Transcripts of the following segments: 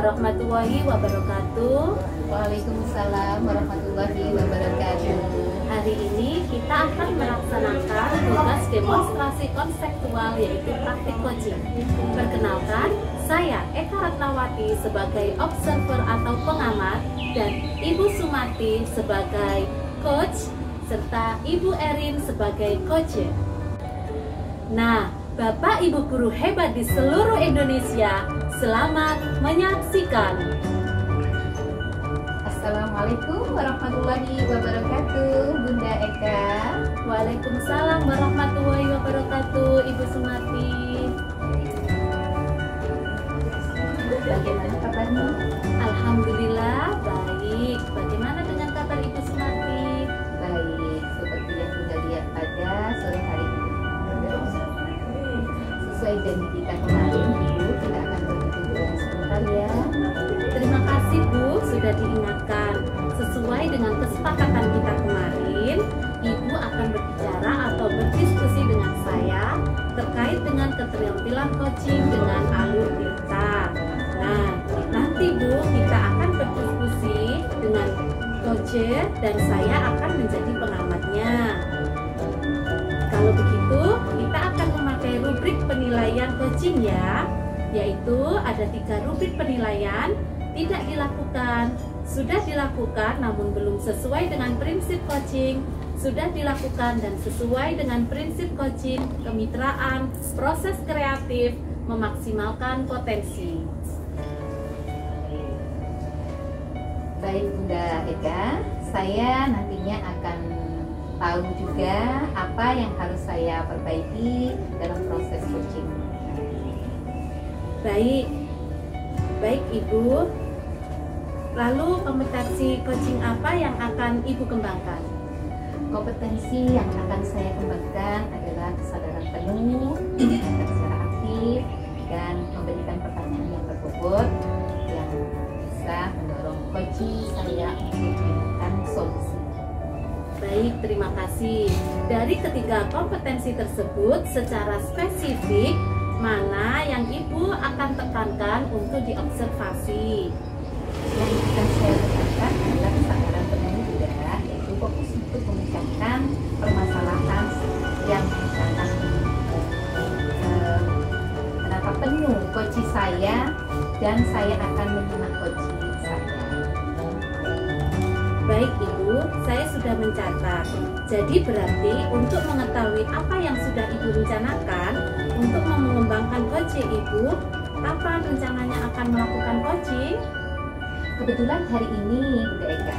warahmatullahi wabarakatuh. Waalaikumsalam warahmatullahi wabarakatuh. Hari ini kita akan melaksanakan tugas demonstrasi konseptual yaitu praktik coaching. Perkenalkan, saya Eka Ratnawati sebagai observer atau pengamat dan Ibu Sumati sebagai coach serta Ibu Erin sebagai coach. Nah, Bapak Ibu guru hebat di seluruh Indonesia, selamat menyaksikan. Assalamualaikum warahmatullahi wabarakatuh, Bunda Eka. Waalaikumsalam warahmatullahi wabarakatuh, Ibu Sumati. Bagaimana kabarnya? Alhamdulillah baik. Bagaimana dengan kabar Ibu Sumati? Baik, seperti yang sudah lihat pada sore hari ini. Sesuai janji kita kemarin, Ibu, kita akan berbincang sebentar ya. Terima kasih Bu, sudah diingatkan. Sesuai dengan kesepakatan kita kemarin, Ibu akan berbicara atau berdiskusi dengan saya terkait dengan keterampilan coaching dengan alur kita. Nah, nanti Bu, kita akan berdiskusi dengan coach dan saya akan menjadi pengamatnya. Kalau begitu, kita akan memakai rubrik penilaian coaching ya, yaitu ada 3 rubrik penilaian: tidak dilakukan, sudah dilakukan namun belum sesuai dengan prinsip coaching, sudah dilakukan dan sesuai dengan prinsip coaching, kemitraan, proses kreatif, memaksimalkan potensi. Baik Bunda Eka, saya nantinya akan tahu juga apa yang harus saya perbaiki dalam proses coaching. Baik Ibu. Lalu kompetensi coaching apa yang akan Ibu kembangkan? Kompetensi yang akan saya kembangkan adalah kesadaran penuh, mendengarkan secara aktif, dan memberikan pertanyaan yang berbobot yang bisa mendorong coaching saya untuk menemukan solusi. Baik, terima kasih. Dari ketiga kompetensi tersebut, secara spesifik, mana yang Ibu akan tekankan untuk diobservasi? Yang akan saya tekankan adalah kesadaran penuh juga, yaitu fokus untuk memecahkan permasalahan yang misalkan kenapa penuh coaching saya dan saya akan menyimak coaching saya. Baik Ibu, saya sudah mencatat. Jadi berarti untuk mengetahui apa yang sudah Ibu rencanakan untuk mengembangkan coaching Ibu, kapan rencananya akan melakukan coaching? Kebetulan hari ini Bunda Eka,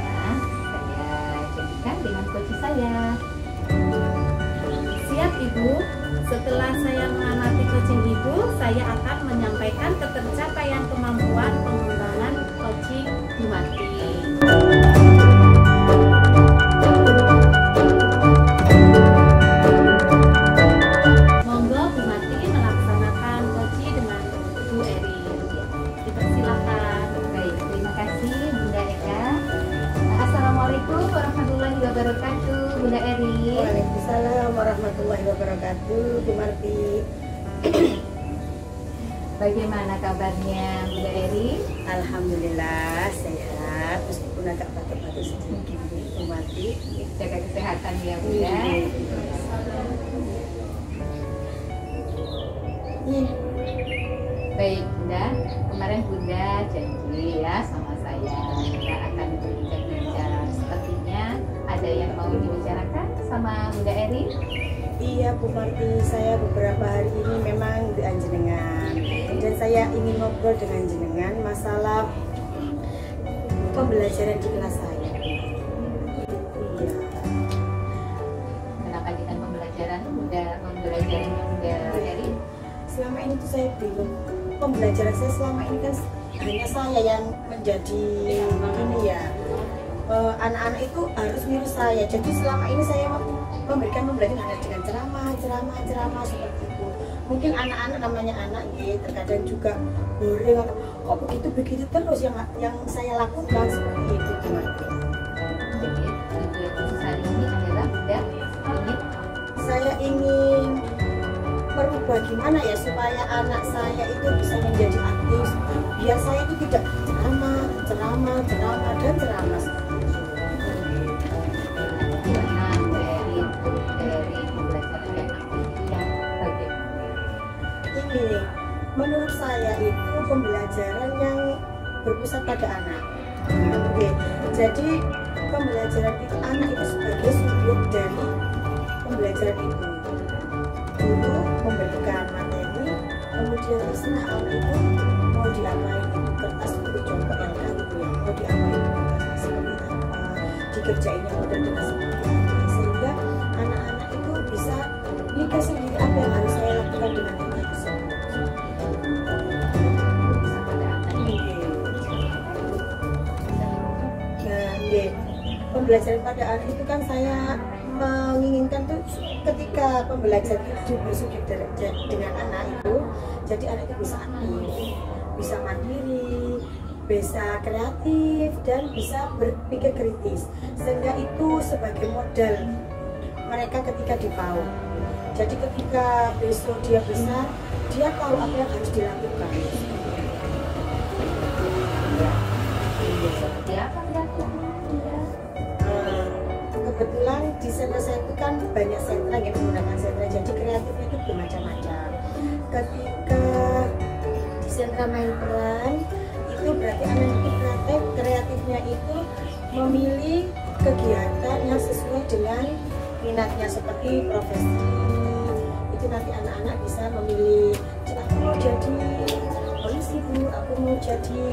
saya jadikan dengan coach saya. Siap Ibu, setelah saya mengamati coaching Ibu, saya akan menyampaikan ketercapaian kemampuan pengembangan coaching Bumati. Monggo Bumati melaksanakan coaching dengan Bu Erin. Dipersilakan. Baik, terima kasih Bunda Eka. Assalamualaikum warahmatullahi wabarakatuh, Bunda Eri. Waalaikumsalam warahmatullahi wabarakatuh, Bu Marti. Bagaimana kabarnya Bunda Eri? Alhamdulillah sehat, meskipun agak batuk-batuk sedikit, Bu Marti. Jaga kesehatan ya Bunda. Baik Bunda, kemarin Bunda janji ya sama saya kita akan berbicara. Sepertinya ada yang mau dibicarakan sama Bunda Eri? Iya Bu Marti, saya beberapa hari ini memang di jenengan dan saya ingin ngobrol dengan jenengan masalah pembelajaran di kelas saya. Iya. Kenapa dengan pembelajaran Bunda Eri? Selama ini tuh saya bingung, pembelajaran saya selama ini kan hanya saya yang menjadi ini ya, anak-anak itu harus niru saya. Jadi selama ini saya memberikan pembelajaran hanya dengan ceramah seperti itu. Mungkin anak-anak namanya anak ya, terkadang juga boring, kok begitu terus yang saya lakukan seperti itu. Jadi tujuan khusus hari ini adalah Bunda ingin Saya ingin merubah bagaimana ya supaya anak saya itu bisa menjadi aktif, biar saya itu tidak ceramah dan ceramah. Ini menurut saya itu pembelajaran yang berpusat pada anak. Oke, jadi pembelajaran itu anak itu sebagai subjek dari pembelajaran itu. Guru memberikan materi, kemudian listener anak itu mau diapain, kertas seperti contoh yang tadi ya, mau diapain seperti apa, dikerjainnya mudah dengan seperti apa, sehingga anak-anak itu bisa mikir sendiri apa yang harus saya lakukan dengan kita tersebut. Pembelajaran pada anak itu kan saya menginginkan tuh ketika pembelajaran itu bersubjek dengan anak itu, jadi anak itu bisa aktif, bisa mandiri, bisa kreatif, dan bisa berpikir kritis, sehingga itu sebagai modal mereka ketika di PAUD. Jadi ketika besok dia besar, dia tahu apa yang harus dilakukan. Kebetulan di sentra saya itu kan banyak sentra yang menggunakan sentra, jadi kreatifnya itu bermacam-macam. Ketika di sentra main peran itu berarti anak itu kreatifnya itu memilih kegiatan yang sesuai dengan minatnya, seperti profesi. Itu nanti anak-anak bisa memilih, aku mau jadi polisi Bu, aku mau jadi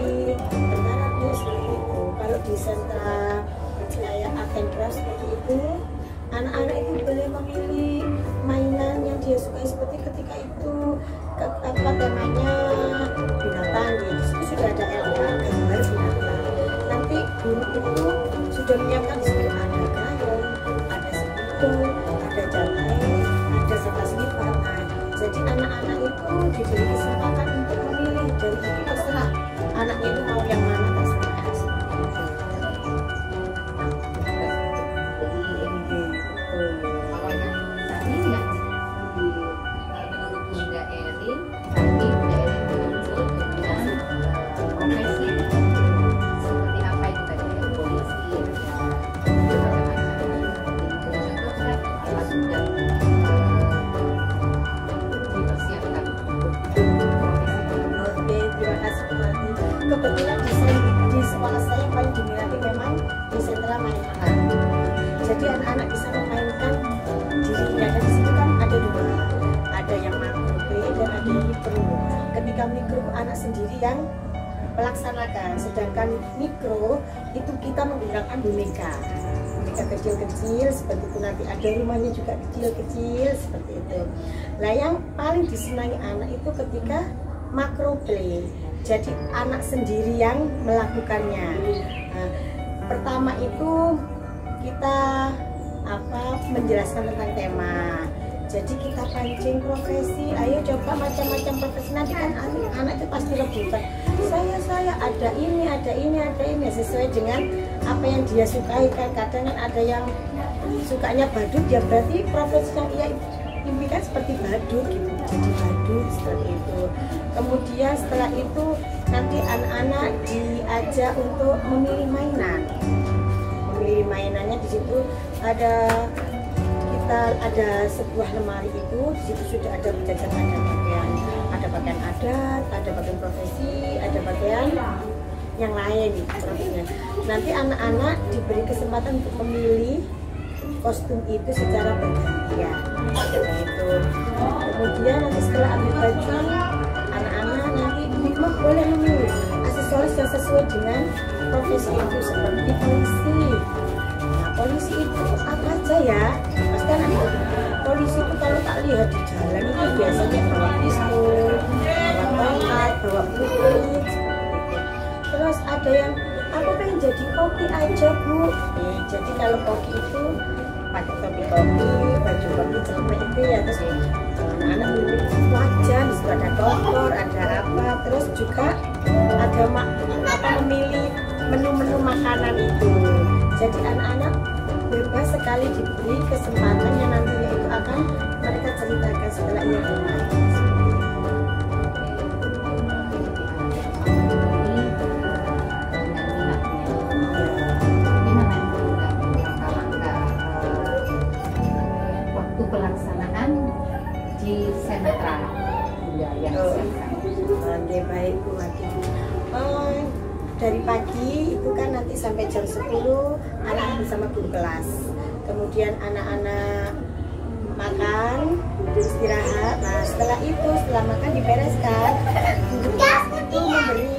tentara Bu, seperti itu. Kalau di sentra kayak art and craft seperti itu, anak-anak itu boleh memilih mainan yang dia sukai, seperti ketika itu apa temanya binatang, di situ sudah ada gambar binatang. Nanti guru itu sudah menyiapkan di situ ada gayung, ada sepitu, ada jalanan, ada sepas lipat. Jadi anak-anak itu diberi kesempatan untuk memilih, dan itu terserah anaknya itu mau yang mana, terserah. Kebetulan di sekolah saya yang paling diminati memang di sentra main peran. Jadi anak-anak bisa memainkan dirinya, dan di situ kan ada dua, ada yang makro dan ada yang mikro. Ketika mikro anak sendiri yang melaksanakan, sedangkan mikro itu kita menggunakan boneka kecil-kecil seperti itu, nanti ada rumahnya juga kecil-kecil seperti itu. Nah yang paling disenangi anak itu ketika makro play, jadi anak sendiri yang melakukannya. Nah, pertama itu kita menjelaskan tentang tema, jadi kita pancing profesi, ayo coba macam-macam profesi, nanti kan anak itu pasti rebutan, saya ada ini sesuai dengan apa yang dia sukai. Kan kadang kan ada yang sukanya badut, ya berarti profesi yang ia impikan seperti badut gitu, jadi badut seperti itu. Kemudian setelah itu nanti anak-anak diajak untuk memilih mainan. Memilih mainannya di situ ada sebuah lemari itu, di situ sudah ada berjajar, ada pakaian adat, ada pakaian profesi, ada pakaian yang lain profesinya. Nanti anak-anak diberi kesempatan untuk memilih kostum itu secara bergantian. Itu. Kemudian nanti setelah ambil baju, anak-anak nanti boleh memilih aksesoris yang sesuai dengan profesi itu, seperti polisi. Nah, polisi itu apa aja ya? Pasti anak polisi itu kalau tak lihat di jalan itu biasanya bawa pistol, bawa tongkat, bawa peluru. Terus ada yang aku pengen jadi koki aja Bu. Jadi kalau koki itu pakai topi koki, baju koki celana itu ya, terus anak-anak memilih wajan, disitu ada kompor, ada apa, terus juga ada memilih menu-menu makanan itu. Jadi anak-anak bebas sekali diberi kesempatan yang nantinya itu akan mereka ceritakan setelah ia mulai. di sentra ya yang disiapkan. Oke, baik Bu Mati. Dari pagi itu kan nanti sampai jam 10 anak bersama guru kelas. Kemudian anak-anak makan, istirahat. Nah setelah itu, setelah makan dibereskan, guru kelas itu memberi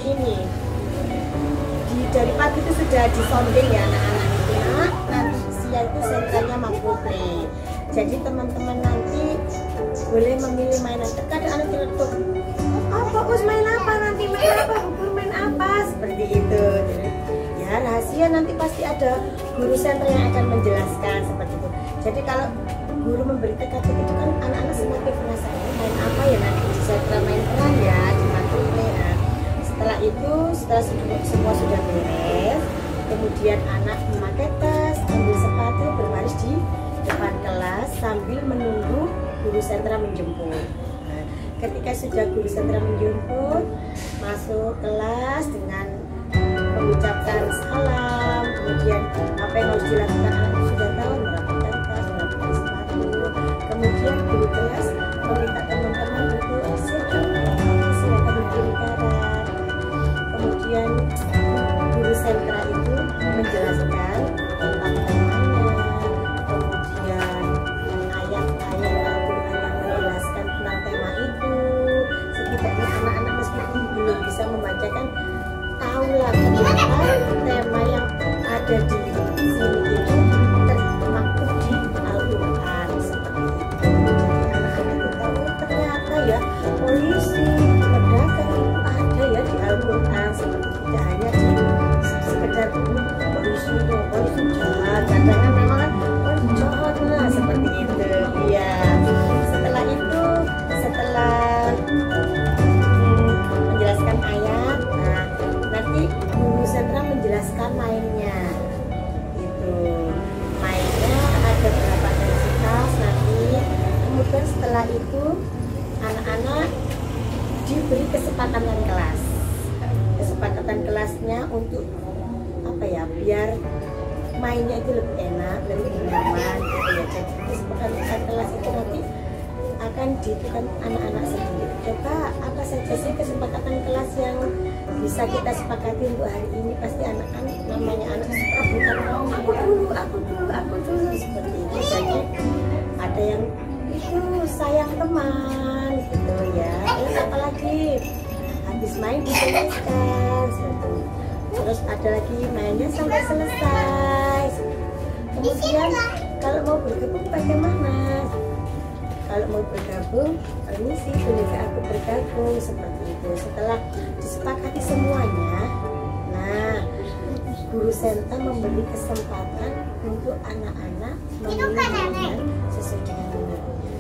ini. Dari pagi itu sudah disonding ya anak-anak itu. Nah, nanti siang itu sentranya mampu play. Jadi teman-teman nanti boleh memilih mainan. Terkadang anak nyeletuk, apa Us main apa nanti, main apa, guru main apa, seperti itu. Jadi, ya rahasia, nanti pasti ada guru sentra yang akan menjelaskan seperti itu. Jadi kalau guru memberi teka-teki itu kan anak-anak semakin penasaran main apa ya nanti di sentra, main peran ya di play. Nah, setelah itu, setelah semua sudah beres, kemudian anak memakai tas, ambil sepatu, berbaris di depan kelas sambil menunggu guru sentra menjemput. Nah, ketika sudah guru sentra menjemput, masuk kelas dengan mengucapkan salam, kemudian apa yang harus dilakukan anak sudah tahu, merapikan tas, merapikan sepatu. Kemudian guru kelas meminta teman-teman untuk silakan berdiri kanan. Kemudian guru sentra itu menjelaskan tentang temanya, kemudian ayat-ayat Al-Quran yang menjelaskan tentang tema itu. Setidaknya anak-anak meskipun belum bisa membacakan, tahulah kenapa tema yang ada di sini itu termaktub di Al-Quran seperti itu. Jadi anak-anak itu tahu ternyata ya polisi, pedagang itu ada ya di Al-Quran, seperti tidak hanya di sekedar polisi jahat, kadang-kadang memang kan polisi jahat lah seperti itu ya. Setelah itu, setelah menjelaskan ayat, nah nanti guru sentra menjelaskan mainnya. Itu mainnya ada berapa intensitas nanti. Kemudian setelah itu anak-anak diberi kesepakatan kelas. Kesepakatan kelasnya untuk apa ya, biar mainnya itu lebih enak, lebih nyaman gitu ya. Jadi kesepakatan kelas itu nanti akan ditentukan anak-anak sendiri. Coba apa saja sih kesepakatan kelas yang bisa kita sepakati untuk hari ini? Pasti anak-anak, namanya anak rebutan, aku dulu seperti itu. Jadi ada yang itu sayang teman gitu ya. Terus apalagi habis main diselesaikan gitu. Terus ada lagi mainnya sampai selesai. Kemudian kalau mau bergabung bagaimana? Kalau mau bergabung, permisi, bolehkah aku bergabung, seperti itu. Setelah disepakati semuanya, nah guru sentra memberi kesempatan untuk anak-anak memilih mainan sesuai dengan minatnya.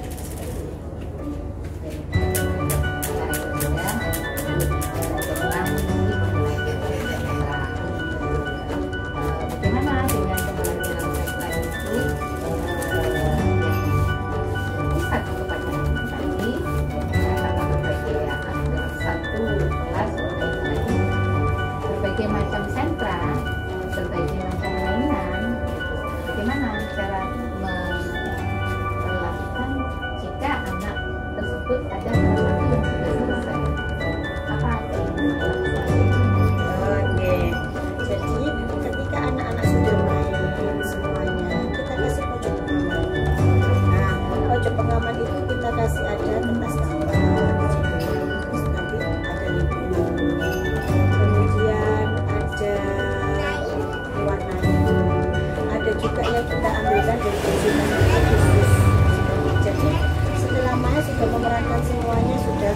Jadi setelah Maya sudah memerankan semuanya, sudah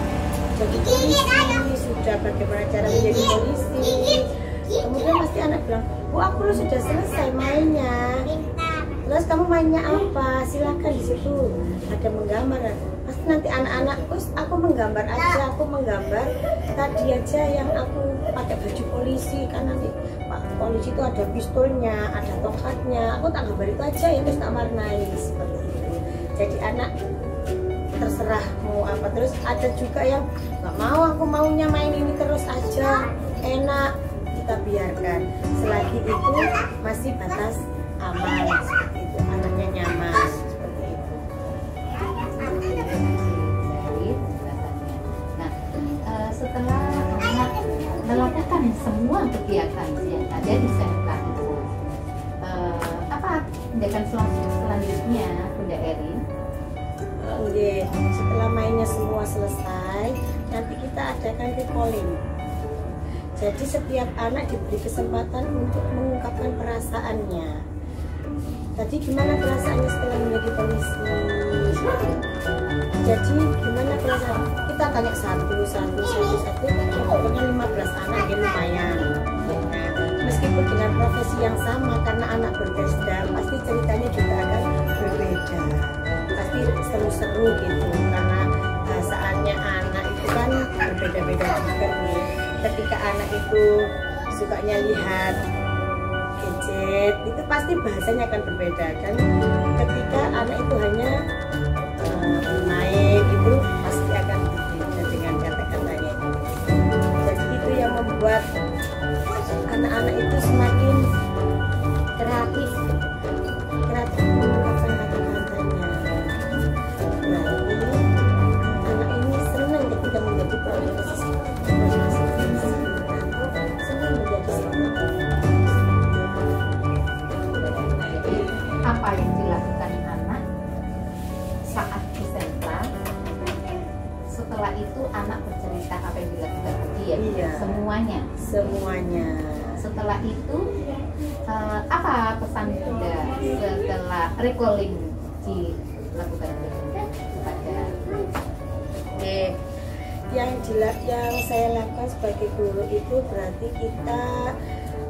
jadi polisi, sudah bagaimana cara menjadi polisi. Kemudian pasti anak bilang, Bu, aku sudah selesai mainnya. Terus kamu mainnya apa? Silakan di situ ada menggambar. Pasti nanti anak-anak, aku menggambar aja, aku menggambar tadi aja yang aku pakai baju polisi, kan nanti Pak polisi itu ada pistolnya, ada tongkatnya, aku tak gambar itu aja ya, terus tak warnai seperti itu. Jadi anak terserah mau apa. Terus ada juga yang nggak mau, aku maunya main ini terus aja, enak, kita biarkan selagi itu masih batas aman, seperti itu, anaknya nyaman seperti itu. semua kegiatan yang ada di sentra itu. Apa tindakan selanjutnya, Bunda Erin? Oke, setelah mainnya semua selesai, nanti kita adakan recalling. Jadi setiap anak diberi kesempatan untuk mengungkapkan perasaannya. Tadi gimana perasaannya setelah menjadi polisi? Jadi gimana perasaan? Kita tanya satu, pokoknya 15 anak ya lumayan. Meskipun dengan profesi yang sama, karena anak berbeda, pasti ceritanya juga akan berbeda. Pasti seru-seru gitu, karena bahasaannya anak itu kan berbeda-beda juga nih. Ketika anak itu sukanya lihat gadget, itu pasti bahasanya akan berbeda kan. Ketika anak itu hanya naik, itu pasti akan berbeda dengan kata-katanya. Jadi itu yang membuat anak-anak itu semakin kreatif mengungkapkan kata-katanya. Berarti anak ini senang ketika menjadi profesi, senang menjadi seorang. Apa yang dilakukan anak saat di sentra? Setelah itu anak bercerita apa yang dilakukan dia. Iya. Semuanya. Setelah itu apa pesan Bunda setelah recalling dilakukan kepada? Yang saya lakukan sebagai guru itu berarti kita,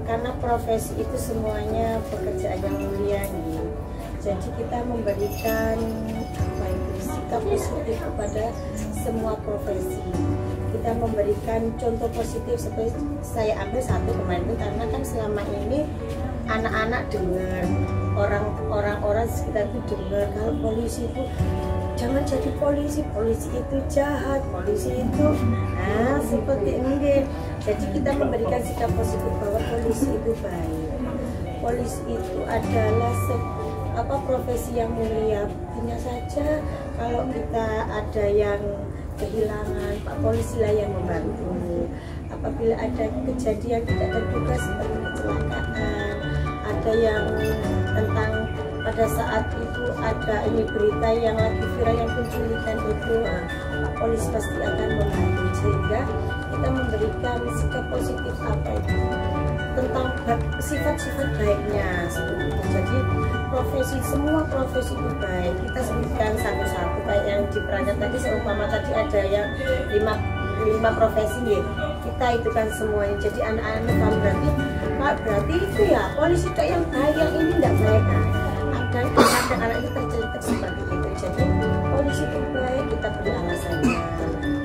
karena profesi itu semuanya pekerjaan yang mulia nih. Jadi kita memberikan sikap positif kepada semua profesi. Kita memberikan contoh positif, seperti saya ambil satu kemarin itu, karena kan selama ini anak-anak dengar, orang-orang sekitar itu dengar kalau polisi itu jangan jadi polisi itu jahat, polisi itu seperti ini. Jadi kita memberikan sikap positif bahwa polisi itu baik, polisi itu adalah profesi yang mulia. Hanya saja kalau kita ada yang kehilangan, Pak Polisi lah yang membantu. Apabila ada kejadian tidak terduga seperti kecelakaan, ada yang tentang pada saat itu ada ini berita yang lagi viral yang penculikan itu, Pak Polisi pasti akan membantu. Sehingga kita memberikan sikap positif apa itu tentang sifat-sifat baiknya seperti itu. Jadi semua profesi itu baik. Kita sebutkan satu-satu kayak yang diperankan tadi, seumpama tadi ada yang lima profesi ya. Kita itu kan semuanya. Jadi anak-anak kan berarti itu ya polisi itu yang baik, yang ini tidak baik. Dan anak itu tercetak seperti itu. Jadi polisi itu baik, kita beri alasannya.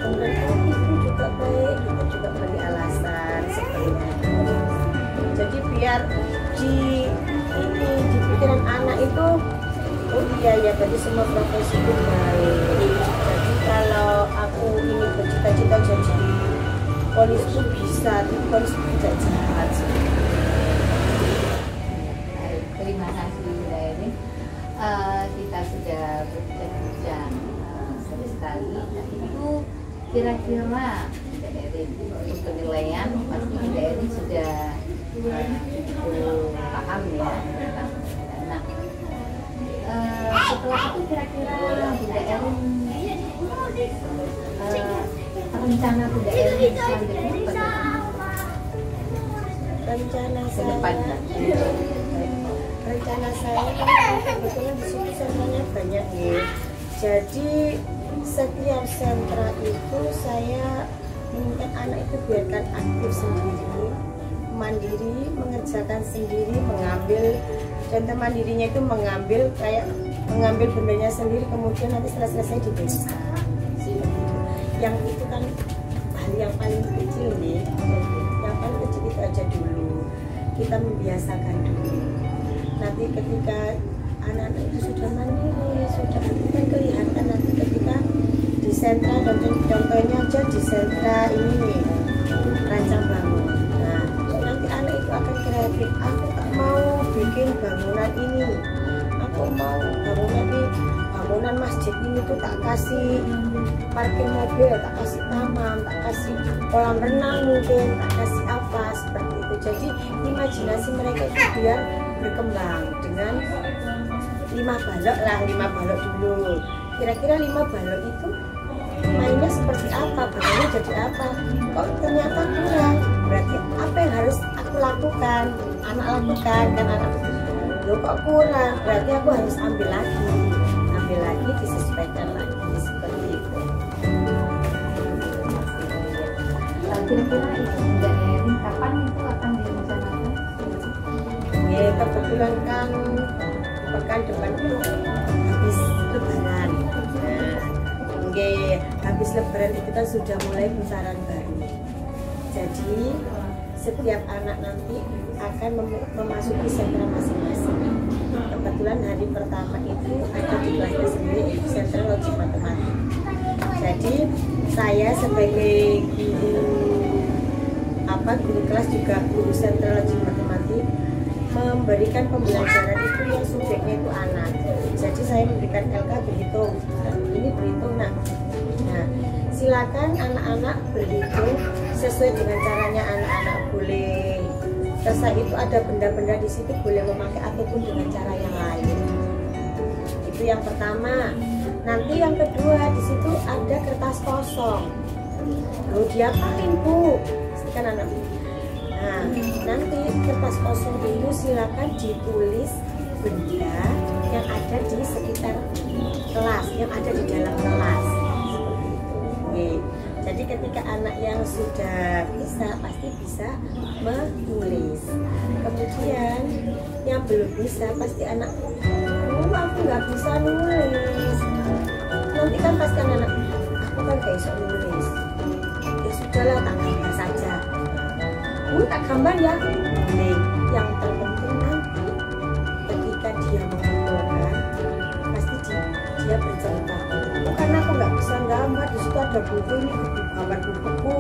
Kemudian itu juga baik, kita juga beri alasan seperti itu. Jadi biar di pikiran anak itu, oh iya ya, berarti semua profesi itu baik. Jadi kalau aku ini bercita-cita jadi polisi itu bisa, tapi polisi tidak jahat. Terima kasih Bunda Erin. Kita sudah berbincang seru sekali. Nah, itu kira-kira Bunda Erin untuk penilaian pasti Bunda Erin sudah paham ya tentang nah, setelah itu kira-kira Bunda Erin rencana Bunda Erin selanjutnya bagaimana? Rencana saya kebetulan di situ sentranya banyak nih. Jadi setiap sentra itu saya menginginkan anak itu biarkan aktif sendiri, mandiri, mengerjakan sendiri, mengambil, dan mandirinya itu mengambil bendanya sendiri, kemudian nanti setelah selesai di desa. Yang itu kan hal yang paling kecil nih, yang paling kecil itu aja dulu, kita membiasakan dulu. Nanti ketika anak-anak itu sudah mandiri, sudah kan kelihatan nanti ketika di sentra, dan contohnya aja di sentra ini nih, rancang bangun. Nah, nanti anak itu akan kreatif. Aku tak mau bikin bangunan ini, aku mau bangunan ini bangunan masjid ini tuh tak kasih parkir mobil, tak kasih taman, tak kasih kolam renang mungkin, tak kasih apa seperti itu. Jadi imajinasi mereka itu biar berkembang dengan 5 balok lah, 5 balok dulu. Kira-kira 5 balok itu mainnya seperti apa, baloknya jadi apa, kok ternyata kurang, berarti apa yang harus aku lakukan, anak lakukan, kan anak loh kok kurang, berarti aku harus ambil lagi disesuaikan lagi seperti itu. Kira-kira itu Mbak Erin kapan itu akan direncanakan? Ya kebetulan kan pekan depan itu habis lebaran. Habis lebaran itu kan sudah mulai putaran baru. Jadi setiap anak nanti akan memasuki sentra masing-masing. Kebetulan hari pertama itu ada di kelasnya sendiri, itu sentra logik matematik. Jadi saya sebagai guru kelas juga guru sentra logik matematik memberikan pembelajaran itu yang subjeknya itu anak. Jadi saya memberikan LK berhitung, ini berhitung nah silakan anak-anak berhitung sesuai dengan caranya anak-anak boleh. Terus itu ada benda-benda di situ boleh memakai ataupun dengan cara yang lain. Itu yang pertama. Nanti yang kedua di situ ada kertas kosong. Lalu diapain Bu? Kan anak. Nah nanti kertas kosong itu silakan ditulis benda yang ada di sekitar kelas, yang ada di dalam kelas. Jadi ketika anak yang sudah bisa pasti bisa menulis. Kemudian yang belum bisa pasti anak, aku nggak bisa nulis. Nanti kan pasti anak, aku kan gak bisa nulis. Ya sudahlah, tak gambar saja. Tak gambar ya. Yang terpenting nanti ketika dia mengumpulkan pasti dia bercerita. Karena aku nggak bisa gambar, di situ ada buku, ini gambar buku,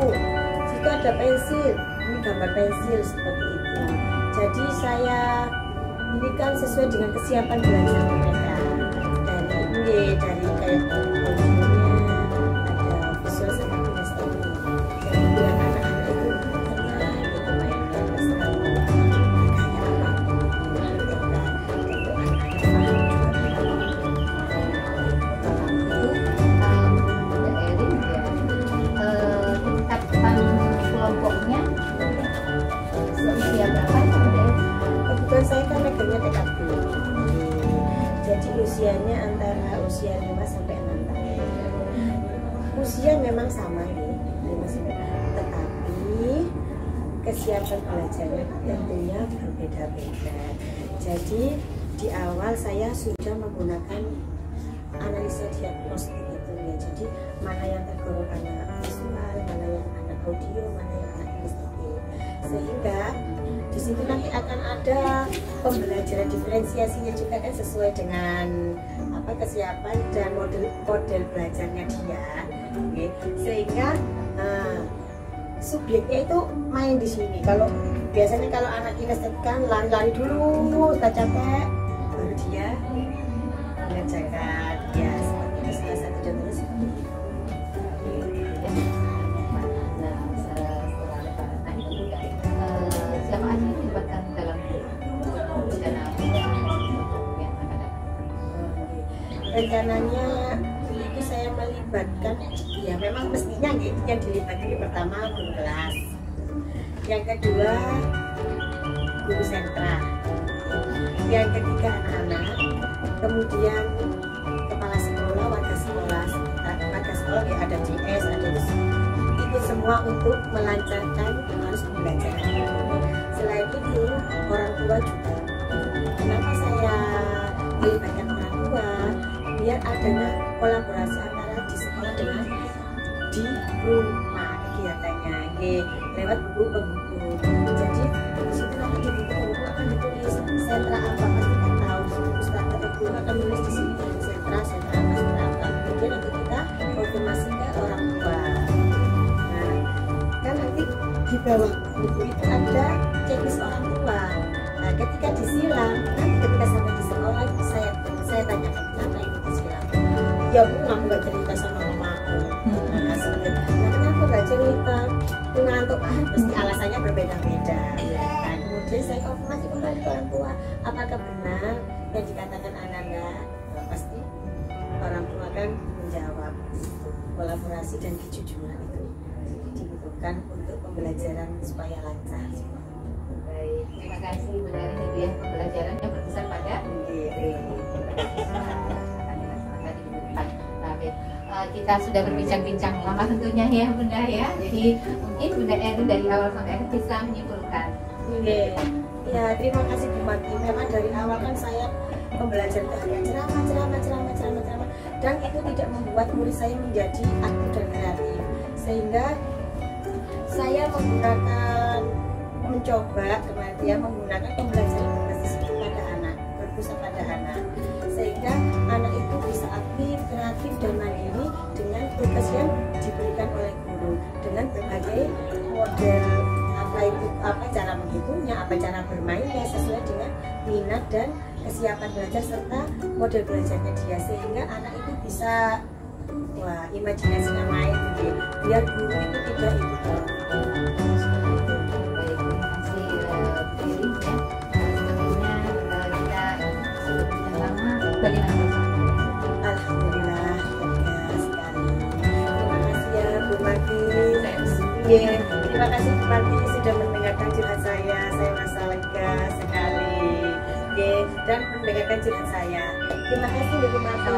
situ ada pensil, ini gambar pensil seperti itu. Jadi saya berikan sesuai dengan kesiapan belajar mereka. Dari kayak bajunya ada visual sama kinestesi. Jadi biar anak-anak itu tenang gitu mainnya selalu kayak apa. Kelompoknya seusia berapa itu Mbak Erin? Kebetulan saya kan megangnya TKB. Jadi usianya antara usia 5 sampai 6 tahun. Usia memang sama nih, 5 sampai 6. Tetapi kesiapan belajarnya tentunya berbeda-beda. Jadi di awal saya sudah menggunakan analisa diagnostik itu ya. Jadi mana yang tergolong anak visual, mana yang anak audio, mana yang anak kinestetik. Sehingga di situ nanti akan ada pembelajaran diferensiasinya juga kan sesuai dengan kesiapan dan model belajarnya dia. Okay. Sehingga subjeknya itu main di sini. Kalau biasanya kalau anak kinestetik kan lari-lari dulu, tak capek, baru dia mengerjakan ya seperti itu salah satu contohnya seperti itu. Selama ini dilibatkan dalam rencana yang akan datang. Rencananya itu saya melibatkan, ya memang mestinya gitu, yang dilibatkan ini pertama guru kelas, yang kedua guru sentra, yang ketiga anak-anak, kemudian kepala sekolah, warga sekolah ya ada DS, ada itu semua untuk melancarkan harus pembelajaran. Selain itu orang tua juga. Kenapa saya melibatkan orang tua? Biar adanya kolaborasi antara di sekolah dengan di rumah kegiatannya, lewat buku-buku. Jadi di situ nanti di buku-buku akan ditulis sentra apa, pasti kan tahu Ustaz atau guru akan tulis di sini sentra apa. Kemudian nanti kita konfirmasi ke orang tua. Nah, kan nanti di bawah buku itu ada checklist orang tua. Nah, ketika disilang, nanti ketika sampai di sekolah saya tanyakan kenapa ini disilang. ya Bu aku nggak cerita sama mama aku. Nah kenapa nggak cerita? Ngantuk pasti alasannya berbeda-beda. Nah kemudian saya konfirmasi kembali ke orang tua, apakah benar yang dikatakan Ananda? Pasti orang tua kan menjawab kolaborasi dan kejujuran itu dibutuhkan untuk pembelajaran supaya lancar. Baik, terima kasih Bu Darin, itu ya pembelajaran yang berkesan pada diri. Kita sudah berbincang-bincang lama tentunya ya Bunda ya. Jadi mungkin Bunda Erin dari awal sampai akhir bisa menyimpulkan. Ya terima kasih Bu Mati. Memang dari awal kan saya pembelajaran ceramah dan itu tidak membuat murid saya menjadi aktif dan kreatif, sehingga saya mencoba kemarin menggunakan pembelajaran berbasis pada anak, berpusat pada anak, sehingga anak itu bisa aktif, kreatif dan mandiri dengan tugas yang diberikan oleh guru dengan berbagai model apa cara menghitungnya, apa cara bermainnya sesuai dengan minat dan kesiapan belajar serta model belajarnya dia, sehingga anak itu bisa imajinasinya main gitu, biar guru itu tidak ikut. Alhamdulillah, sekali. Terima kasih ya Bu Mati. Terima kasih Bu Mati sudah mendengarkan curhat saya merasa lega sekali. Dan mendengarkan curhat saya. Terima kasih Bu Mati.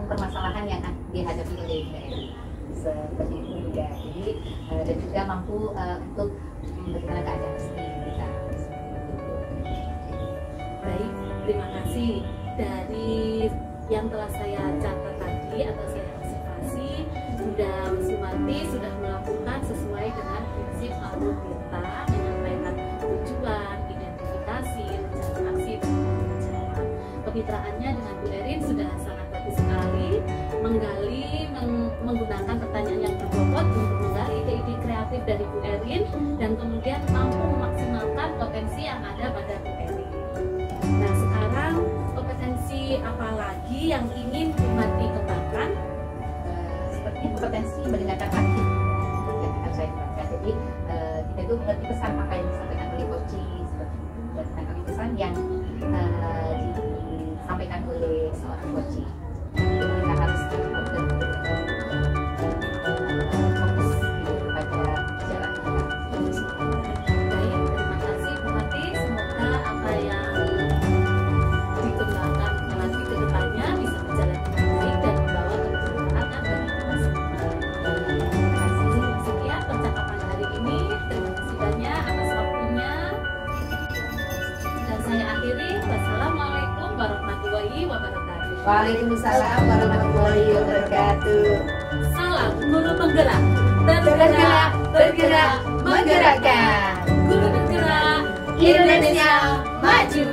Permasalahan yang dihadapi oleh BRI seperti itu juga, jadi dan juga mampu untuk bagaimana keadaan sendiri kita. Baik, terima kasih. Dari yang telah saya catat tadi atau saya observasi, Bunda Sumati sudah melakukan sesuai dengan prinsip alur kita menyampaikan tujuan, identifikasi, rencana aksi dan pembelajaran. Kemitraannya dengan Bu Erin sudah sangat bagus sekali, menggunakan pertanyaan yang berbobot untuk menggali ide-ide kreatif dari Bu Erin dan kemudian mampu memaksimalkan potensi yang ada pada Bu Erin. Nah sekarang kompetensi apa lagi yang ingin Bu Mati kembangkan? Sepertinya kompetensi mendengarkan aktif yang harus saya kembangkan. Jadi kita itu mengerti pesan apa yang disampaikan oleh Koci, seperti mendengarkan pesan yang disampaikan oleh seorang Koci. Kita harus fokus pada jalan kita. Baik, terima kasih Bu Mati. Semoga apa yang dikembangkan Bu Mati ke depannya bisa berjalan dengan baik dan membawa kebermanfaatan bagi kita semua. Terima kasih. Sekian percakapan hari ini. Terima kasih banyak atas waktunya. Dan saya akhiri. Wassalamualaikum warahmatullahi wabarakatuh. Waalaikumsalam warahmatullahi wabarakatuh. Salam guru penggerak, Bergerak, menggerakkan. Guru bergerak, Indonesia maju.